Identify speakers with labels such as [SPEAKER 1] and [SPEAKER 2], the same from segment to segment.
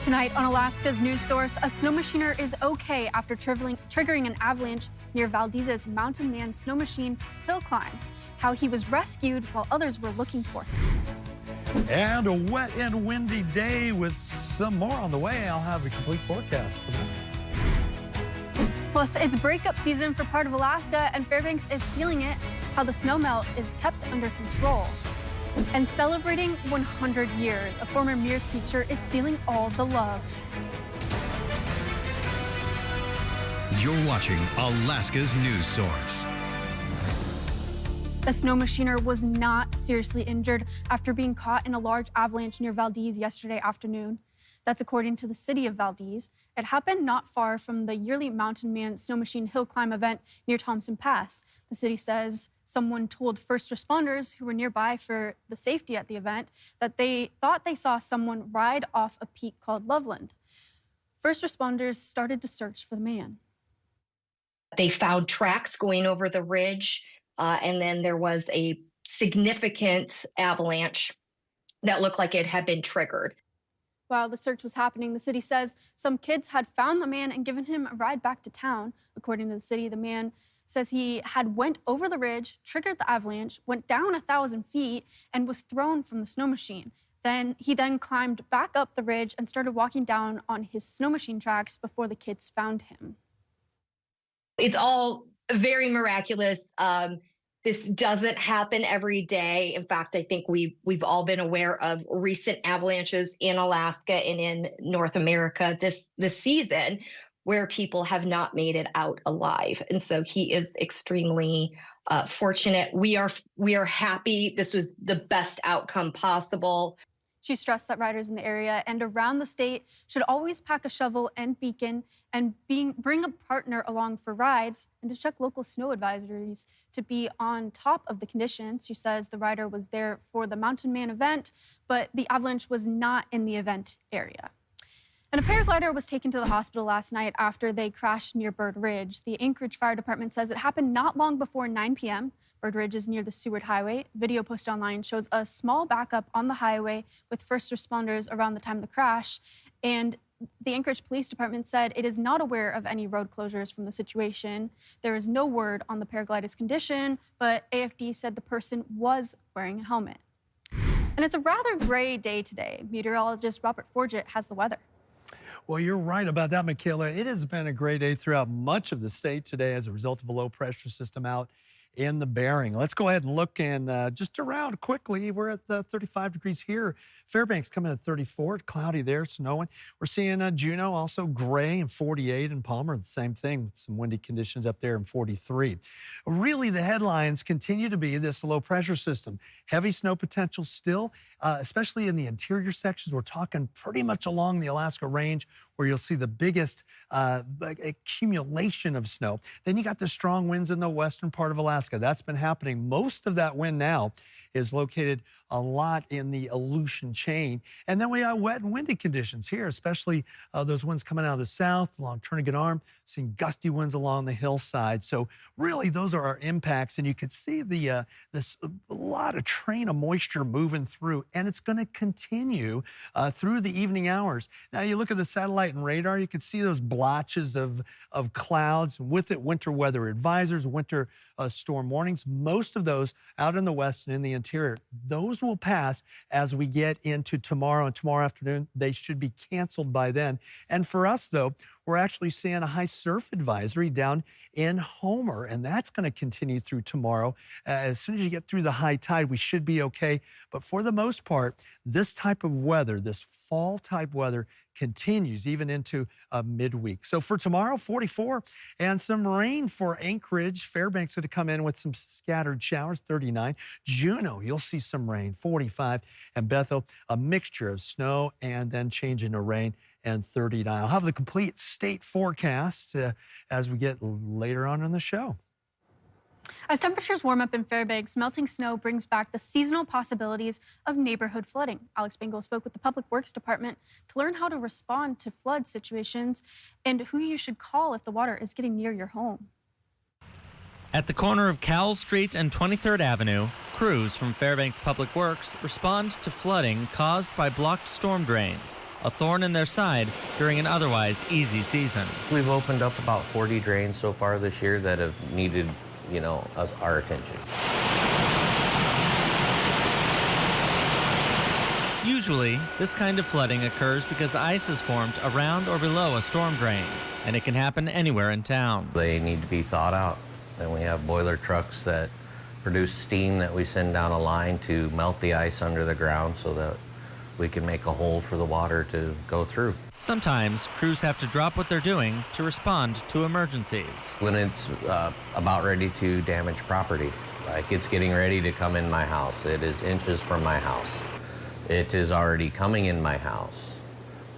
[SPEAKER 1] Tonight on Alaska's news source, a snowmachiner is okay after triggering an avalanche near Valdez's Mountain Man snow machine hill climb. How he was rescued while others were looking for him.
[SPEAKER 2] And a wet and windy day with some more on the way. I'll have a complete forecast for that.
[SPEAKER 1] Plus, it's breakup season for part of Alaska, and Fairbanks is feeling it. How the snowmelt is kept under control. And celebrating 100 years, a former Mears teacher is feeling all the love.
[SPEAKER 3] You're watching Alaska's news source.
[SPEAKER 1] The snowmachiner was not seriously injured after being caught in a large avalanche near Valdez yesterday afternoon. That's according to the city of Valdez. It happened not far from the yearly Mountain Man snow machine hill climb event near Thompson Pass. The city says someone told first responders who were nearby for the safety at the event that they thought they saw someone ride off a peak called Loveland. First responders started to search for the man.
[SPEAKER 4] They found tracks going over the ridge, and then there was a significant avalanche that looked like it had been triggered.
[SPEAKER 1] While the search was happening, the city says some kids had found the man and given him a ride back to town. According to the city, the man says he had went over the ridge, triggered the avalanche, went down 1,000 feet, and was thrown from the snow machine. He climbed back up the ridge and started walking down on his snow machine tracks before the kids found him.
[SPEAKER 4] It's all very miraculous. This doesn't happen every day. In fact, I think we've all been aware of recent avalanches in Alaska and in North America this season where people have not made it out alive. And so he is extremely fortunate. We are happy. This was the best outcome possible.
[SPEAKER 1] She stressed that riders in the area and around the state should always pack a shovel and beacon and bring a partner along for rides and to check local snow advisories to be on top of the conditions. She says the rider was there for the Mountain Man event, but the avalanche was not in the event area. And a paraglider was taken to the hospital last night after they crashed near Bird Ridge. The Anchorage Fire Department says it happened not long before 9 p.m. Bird Ridge is near the Seward Highway. Video posted online shows a small backup on the highway with first responders around the time of the crash. And the Anchorage Police Department said it is not aware of any road closures from the situation. There is no word on the paraglider's condition, but AFD said the person was wearing a helmet. And it's a rather gray day today. Meteorologist Robert Forget has the weather.
[SPEAKER 2] Well, you're right about that, Michaela. It has been a great day throughout much of the state today as a result of a low pressure system out in the Bering. Let's go ahead and look and just around quickly. We're at 35 degrees here. Fairbanks coming at 34, cloudy there, snowing. We're seeing Juneau also gray and 48, and Palmer the same thing with some windy conditions up there in 43. Really, the headlines continue to be this low pressure system. Heavy snow potential still, especially in the interior sections. We're talking pretty much along the Alaska Range where you'll see the biggest accumulation of snow. Then you got the strong winds in the western part of Alaska. That's been happening. Most of that wind now is located a lot in the Aleutian chain. And then we got wet and windy conditions here, especially those winds coming out of the south along Turnagain Arm, seeing gusty winds along the hillside. So really those are our impacts. And you could see a lot of train of moisture moving through, and it's going to continue through the evening hours. Now you look at the satellite and radar, you can see those blotches of clouds. With it, winter weather advisors, winter storm warnings. Most of those out in the west and in the interior, those will pass as we get into tomorrow and tomorrow afternoon. They should be canceled by then. And for us, though, we're actually seeing a high surf advisory down in Homer, and that's going to continue through tomorrow. As soon as you get through the high tide, we should be okay. But for the most part, this type of weather, this fall type weather, continues even into midweek. So for tomorrow, 44, and some rain for Anchorage. Fairbanks going to come in with some scattered showers, 39. Juneau, you'll see some rain, 45. And Bethel, a mixture of snow and then changing to rain, and 39. I'll have the complete state forecast as we get later on in the show.
[SPEAKER 1] As temperatures warm up in Fairbanks, melting snow brings back the seasonal possibilities of neighborhood flooding. Alex Bingle spoke with the Public Works Department to learn how to respond to flood situations and who you should call if the water is getting near your home.
[SPEAKER 5] At the corner of Cowell Street and 23rd Avenue, crews from Fairbanks Public Works respond to flooding caused by blocked storm drains. a thorn in their side during an otherwise easy season.
[SPEAKER 6] We've opened up about 40 drains so far this year that have needed, our attention.
[SPEAKER 5] Usually, this kind of flooding occurs because ice is formed around or below a storm drain, and it can happen anywhere in town.
[SPEAKER 6] They need to be thawed out, and we have boiler trucks that produce steam that we send down a line to melt the ice under the ground so that we can make a hole for the water to go through.
[SPEAKER 5] Sometimes, crews have to drop what they're doing to respond to emergencies.
[SPEAKER 6] When it's about ready to damage property, like it's getting ready to come in my house, it is inches from my house. It is already coming in my house.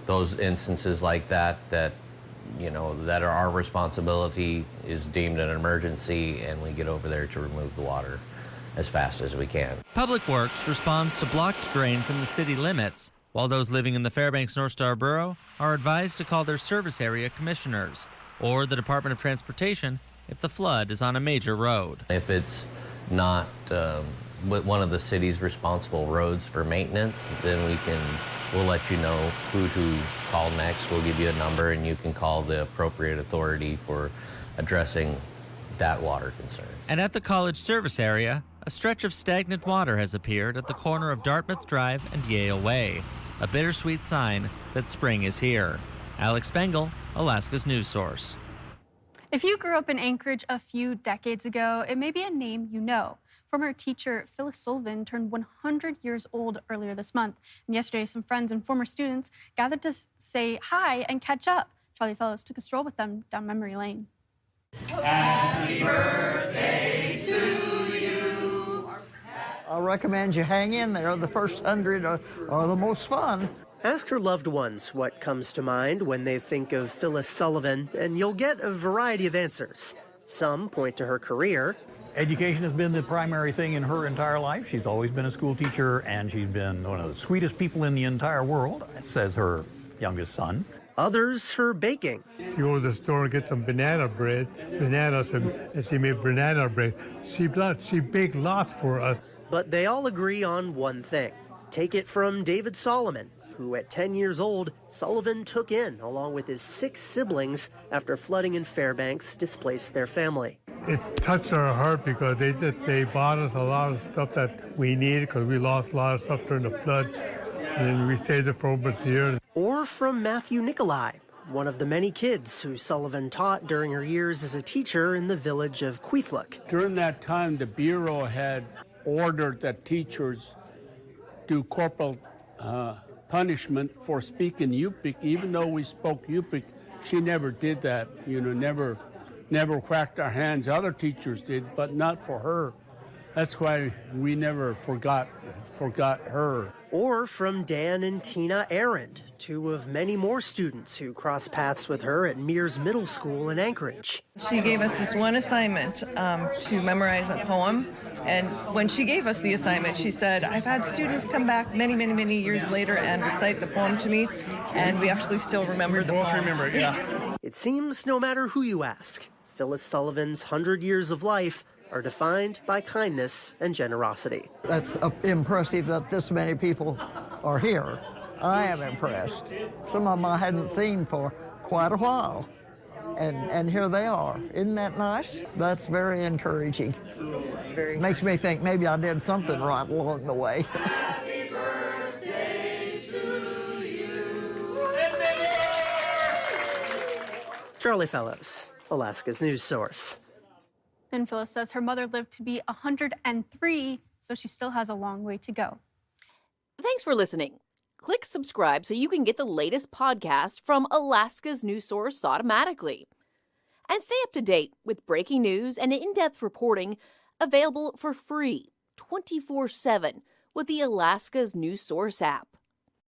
[SPEAKER 6] Those instances like that that are our responsibility is deemed an emergency, and we get over there to remove the water as fast as we can.
[SPEAKER 5] Public Works responds to blocked drains in the city limits, while those living in the Fairbanks North Star Borough are advised to call their service area commissioners or the Department of Transportation if the flood is on a major road.
[SPEAKER 6] If it's not one of the city's responsible roads for maintenance, then we'll let you know who to call next. We'll give you a number, and you can call the appropriate authority for addressing that water concern.
[SPEAKER 5] And at the college service area, a stretch of stagnant water has appeared at the corner of Dartmouth Drive and Yale Way, a bittersweet sign that spring is here. Alex Bengal, Alaska's news source.
[SPEAKER 1] If you grew up in Anchorage a few decades ago, it may be a name you know. Former teacher Phyllis Sullivan turned 100 years old earlier this month. And yesterday, some friends and former students gathered to say hi and catch up. Charlie Fellows took a stroll with them down memory lane.
[SPEAKER 7] Happy birthday to you.
[SPEAKER 8] I recommend you hang in there. The first 100 are the most fun.
[SPEAKER 7] Ask her loved ones what comes to mind when they think of Phyllis Sullivan, and you'll get a variety of answers. Some point to her career.
[SPEAKER 9] Education has been the primary thing in her entire life. She's always been a school teacher, and she's been one of the sweetest people in the entire world, says her youngest son.
[SPEAKER 7] Others, her baking.
[SPEAKER 10] She go to the store and get some bananas, and she made banana bread. She baked lots for us.
[SPEAKER 7] But they all agree on one thing. Take it from David Solomon, who at 10 years old, Sullivan took in along with his 6 siblings after flooding in Fairbanks displaced their family.
[SPEAKER 10] It touched our heart because they bought us a lot of stuff that we needed because we lost a lot of stuff during the flood. And we stayed there for almost a year.
[SPEAKER 7] Or from Matthew Nikolai, one of the many kids who Sullivan taught during her years as a teacher in the village of Queefluck.
[SPEAKER 11] During that time, the Bureau had ordered that teachers do corporal punishment for speaking Yupik. Even though we spoke Yupik, she never did that, never whacked our hands. Other teachers did, but not for her. That's why we never forgot her.
[SPEAKER 7] Or from Dan and Tina Arend, 2 of many more students who crossed paths with her at Mears Middle School in Anchorage.
[SPEAKER 12] She gave us this one assignment to memorize a poem. And when she gave us the assignment, she said, I've had students come back many years later and recite the poem to me, and we actually still remember the poem. We both remember it, yeah.
[SPEAKER 7] It seems no matter who you ask, Phyllis Sullivan's 100 years of life are defined by kindness and generosity.
[SPEAKER 8] That's impressive that this many people are here. I am impressed. Some of them I hadn't seen for quite a while, and here they are. Isn't that nice? That's very encouraging. Makes me think maybe I did something right along the way.
[SPEAKER 7] Happy birthday to you. Charlie Fellows, Alaska's news source.
[SPEAKER 1] And Phyllis says her mother lived to be 103, so she still has a long way to go.
[SPEAKER 13] Thanks for listening. Click subscribe so you can get the latest podcast from Alaska's news source automatically. And stay up to date with breaking news and in-depth reporting available for free 24/7 with the Alaska's news source app.